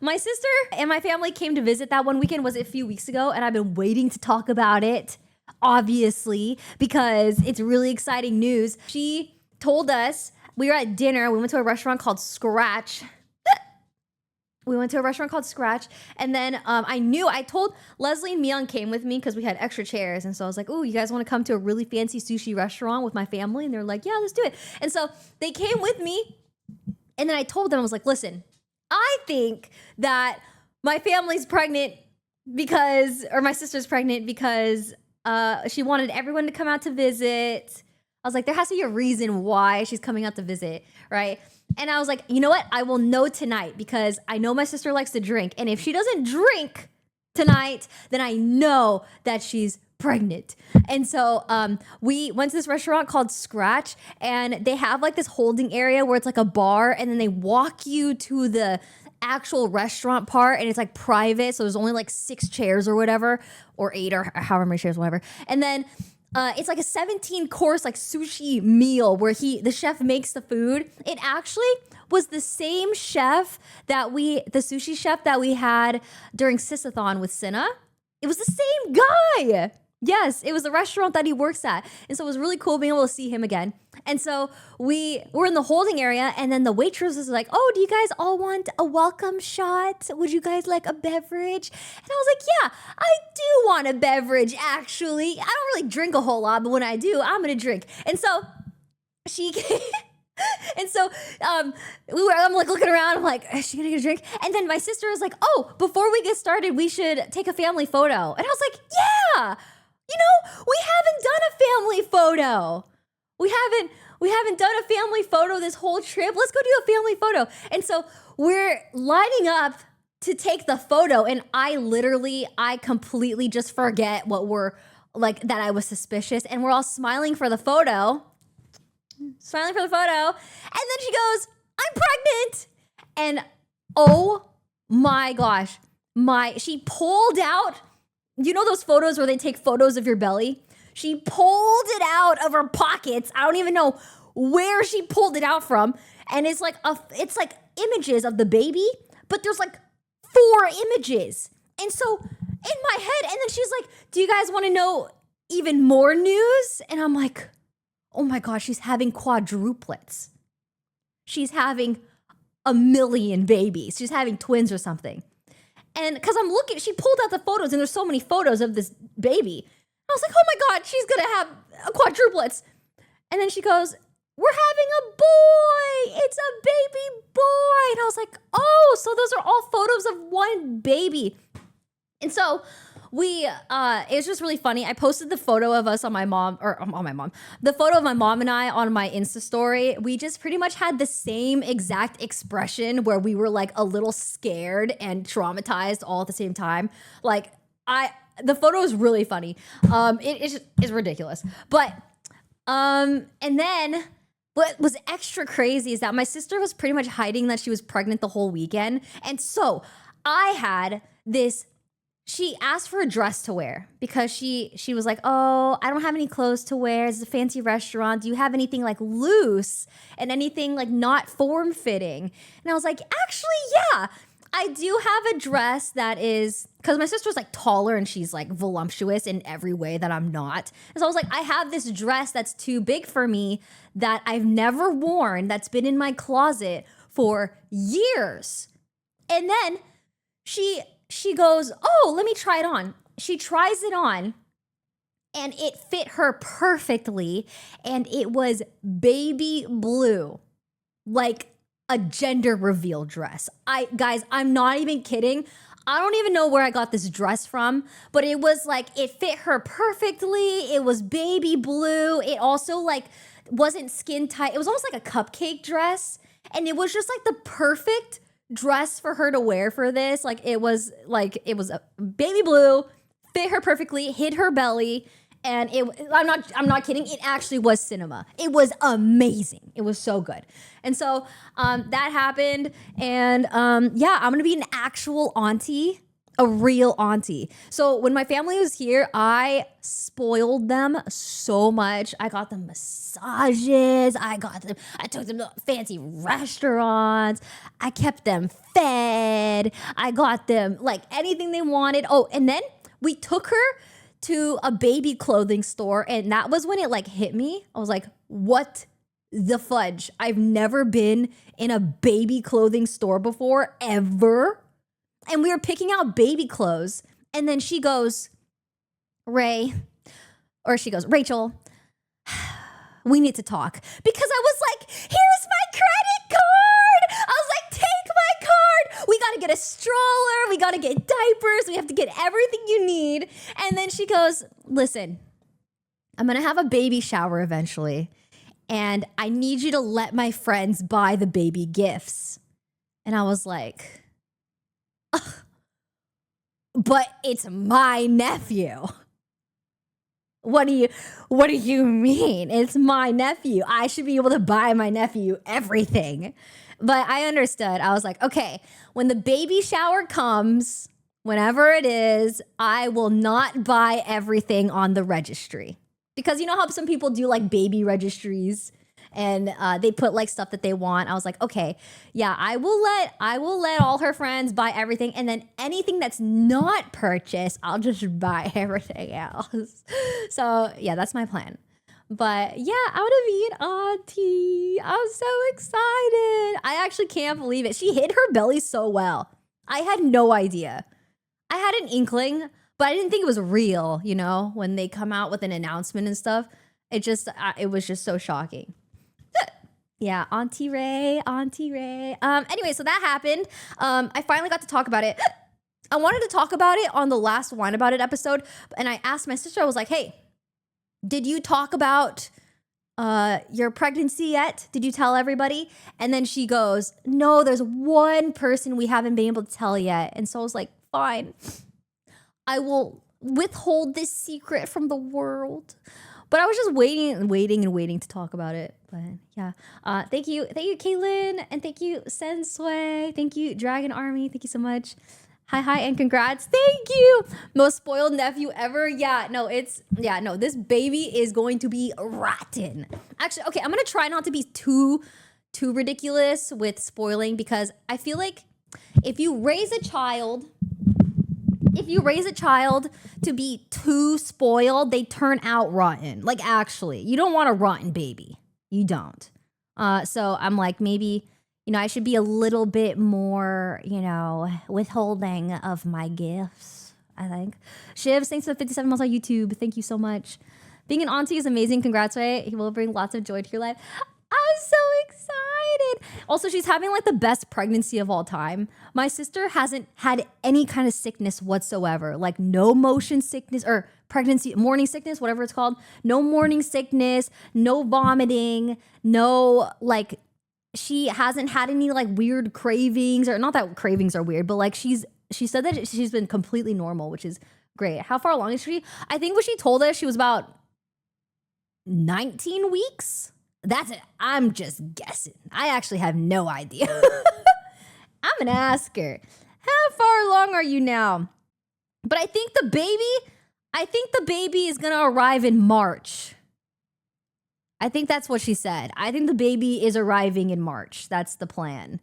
my sister and my family came to visit that one weekend. Was it a few weeks ago? And I've been waiting to talk about it, obviously, because it's really exciting news. She told us, we were at dinner. We went to a restaurant called Scratch. And then I told Leslie and Mion came with me because we had extra chairs. And so I was like, oh, you guys want to come to a really fancy sushi restaurant with my family? And they're like, yeah, let's do it. And so they came with me. And then I told them, I was like, listen, I think that my family's pregnant or my sister's pregnant because she wanted everyone to come out to visit. I was like, there has to be a reason why she's coming out to visit, right? And I was like, you know what? I will know tonight because I know my sister likes to drink. And if she doesn't drink tonight, then I know that she's pregnant. And so we went to this restaurant called Scratch, and they have like this holding area where it's like a bar, and then they walk you to the actual restaurant part, and it's like private. So there's only like 6 chairs or whatever, or 8 or however many chairs, whatever. And then it's like a 17-course like sushi meal where the chef makes the food. It actually was the same chef the sushi chef that we had during Sisathon with Cinna. It was the same guy. Yes, it was the restaurant that he works at. And so it was really cool being able to see him again. And so we were in the holding area, and then the waitress was like, oh, do you guys all want a welcome shot? Would you guys like a beverage? And I was like, yeah, I do want a beverage, actually. I don't really drink a whole lot, but when I do, I'm going to drink. And so she came. And so I'm like looking around. I'm like, is she gonna get a drink? And then my sister was like, oh, before we get started, we should take a family photo. And I was like, yeah, we haven't done a family photo. We haven't done a family photo this whole trip. Let's go do a family photo. And so we're lining up to take the photo. And I completely just forget what we're like, that I was suspicious. And we're all smiling for the photo. And then she goes, I'm pregnant. And oh my gosh, she pulled out, those photos where they take photos of your belly? She pulled it out of her pockets. I don't even know where she pulled it out from. And it's like images of the baby, but there's like 4 images. And so in my head, and then she's like, do you guys want to know even more news? And I'm like, oh my gosh, she's having quadruplets. She's having 1 million babies. She's having twins or something. And because she pulled out the photos, and there's so many photos of this baby. I was like, oh my God, she's going to have quadruplets. And then she goes, we're having a boy. It's a baby boy. And I was like, oh, so those are all photos of one baby. And so it was just really funny. I posted the photo of us the photo of my mom and I on my Insta story. We just pretty much had the same exact expression where we were like a little scared and traumatized all at the same time. Like the photo is really funny. It's ridiculous. But, and then what was extra crazy is that my sister was pretty much hiding that she was pregnant the whole weekend. And so I had she asked for a dress to wear because she was like, oh, I don't have any clothes to wear. It's a fancy restaurant. Do you have anything like loose and anything like not form-fitting? And I was like, actually, yeah, I do have a dress that is, because my sister's like taller and she's like voluptuous in every way that I'm not. And so I was like, I have this dress that's too big for me that I've never worn, that's been in my closet for years. And then she goes, oh, let me try it on. She tries it on and it fit her perfectly. And it was baby blue, like a gender reveal dress. Guys, I'm not even kidding. I don't even know where I got this dress from, but it was like, it fit her perfectly. It was baby blue. It also like wasn't skin tight. It was almost like a cupcake dress. And it was just like the perfect dress for her to wear for this. It was a baby blue, fit her perfectly, hid her belly, and I'm not kidding, it actually was cinema. It was amazing. It was so good. And so that happened, and I'm gonna be an actual auntie. A real auntie. So when my family was here, I spoiled them so much. I got them massages. I took them to fancy restaurants. I kept them fed. I got them like anything they wanted. Oh, and then we took her to a baby clothing store, and that was when it like hit me. I was like, what the fudge? I've never been in a baby clothing store before, ever. And we were picking out baby clothes. And then she goes, Rachel, we need to talk. Because I was like, here's my credit card. I was like, take my card. We got to get a stroller. We got to get diapers. We have to get everything you need. And then she goes, listen, I'm going to have a baby shower eventually. And I need you to let my friends buy the baby gifts. And I was like, but it's my nephew. What do you mean? It's my nephew. I should be able to buy my nephew everything. But I understood. I was like, okay, when the baby shower comes, whenever it is, I will not buy everything on the registry. Because you know how some people do like baby registries and they put like stuff that they want. I was like, okay, yeah, I will let all her friends buy everything, and then anything that's not purchased, I'll just buy everything else. So yeah, that's my plan. But yeah, I want to be an auntie. I'm so excited. I actually can't believe it. She hid her belly so well. I had no idea. I had an inkling, but I didn't think it was real, you know, when they come out with an announcement and stuff. It was just so shocking. Yeah, Auntie Ray. Anyway, so that happened. I finally got to talk about it. I wanted to talk about it on the last Wine About It episode, and I asked my sister, I was like, hey, did you talk about your pregnancy yet? Did you tell everybody? And then she goes, no, there's one person we haven't been able to tell yet. And so I was like, fine, I will withhold this secret from the world. But I was just waiting to talk about it. But yeah, thank you, Caitlin, and thank you, Sensway. Thank you, Dragon Army. Thank you so much. Hi, and congrats. Thank you. Most spoiled nephew ever. This baby is going to be rotten. Actually, okay, I'm gonna try not to be too ridiculous with spoiling, because I feel like if you raise a child to be too spoiled, they turn out rotten. Like, actually, you don't want a rotten baby. You don't. So I'm like, maybe, you know, I should be a little bit more, you know, withholding of my gifts, I think. Shiv, thanks for the 57 months on YouTube. Thank you so much. Being an auntie is amazing. Congrats, Ray. He will bring lots of joy to your life. I'm so excited. Also, she's having like the best pregnancy of all time. My sister hasn't had any kind of sickness whatsoever. Like no motion sickness or pregnancy, morning sickness, whatever it's called. No morning sickness, no vomiting, no like, she hasn't had any like weird cravings, or not that cravings are weird, but like she said that she's been completely normal, which is great. How far along is she? I think when she told us she was about 19 weeks. That's it. I'm just guessing. I actually have no idea. I'm gonna ask her, how far along are you now? But I think the baby is gonna arrive in March. I think that's what she said. I think the baby is arriving in March. That's the plan.